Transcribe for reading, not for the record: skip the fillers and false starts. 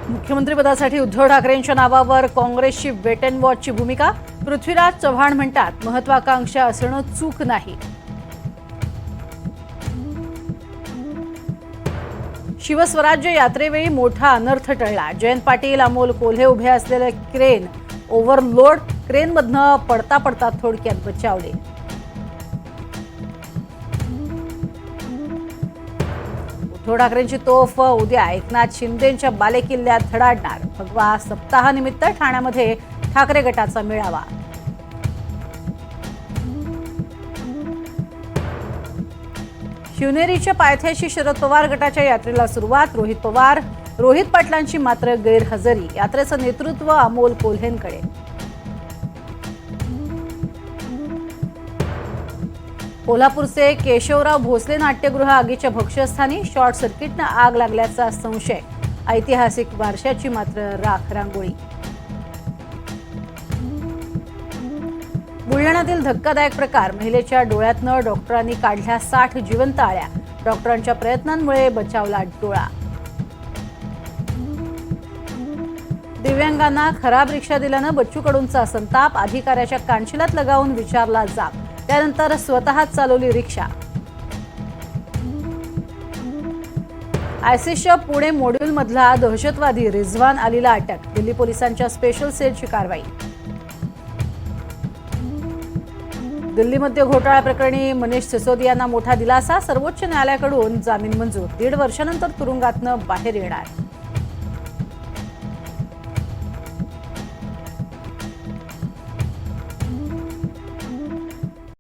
मुख्यमंत्रीपदासाठी उद्धव ठाकरेंच्या नावावर काँग्रेसची वेट अँड वॉचची भूमिका. पृथ्वीराज चव्हाण म्हणतात, महत्वाकांक्षा असणं चूक नाही. शिवस्वराज्य यात्रेवेळी मोठा अनर्थ टळला. जयंत पाटील, अमोल कोल्हे उभे असलेले क्रेन ओव्हरलोड. क्रेनमधनं पडता पडता थोडक्यात बचावले. उद्धव ठाकरेंची तोफ उद्या एकनाथ शिंदेंच्या बालेकिल्ल्यात धडाडणार. भगवा सप्ताहानिमित्त ठाण्यामध्ये ठाकरे गटाचा मेळावा. शिवनेरीच्या पायथ्याशी शरद पवार गटाच्या यात्रेला सुरुवात. रोहित पाटलांची मात्र गैरहजेरी. यात्रेचं नेतृत्व अमोल कोल्हेंकडे. कोल्हापूरचे केशवराव भोसले नाट्यगृह आगीच्या भक्ष्यस्थानी. शॉर्ट सर्किटनं आग लागल्याचा संशय. ऐतिहासिक वारशाची मात्र राख रांगोळी. बुलढाण्यातील धक्कादायक प्रकार. महिलेच्या डोळ्यातनं डॉक्टरांनी काढल्या 60 जिवंत आळ्या. डॉक्टरांच्या प्रयत्नांमुळे बचावला डोळा. दिव्यांगांना खराब रिक्षा दिल्यानं बच्चू कडूंचा संताप. अधिकाऱ्याच्या कानशिलात लगावून विचारला जाब. त्यानंतर स्वतःच चालवली रिक्षा. आयसिसच्या पुणे मॉड्यूलमधला दहशतवादी रिझवान अलीला अटक. दिल्ली पोलिसांच्या स्पेशल सेलची कारवाई. दिल्लीमध्ये घोटाळा प्रकरणी मनीष सिसोदियांना मोठा दिलासा. सर्वोच्च न्यायालयाकडून जामीन मंजूर. 1.5 वर्षानंतर तुरुंगातनं बाहेर येणार.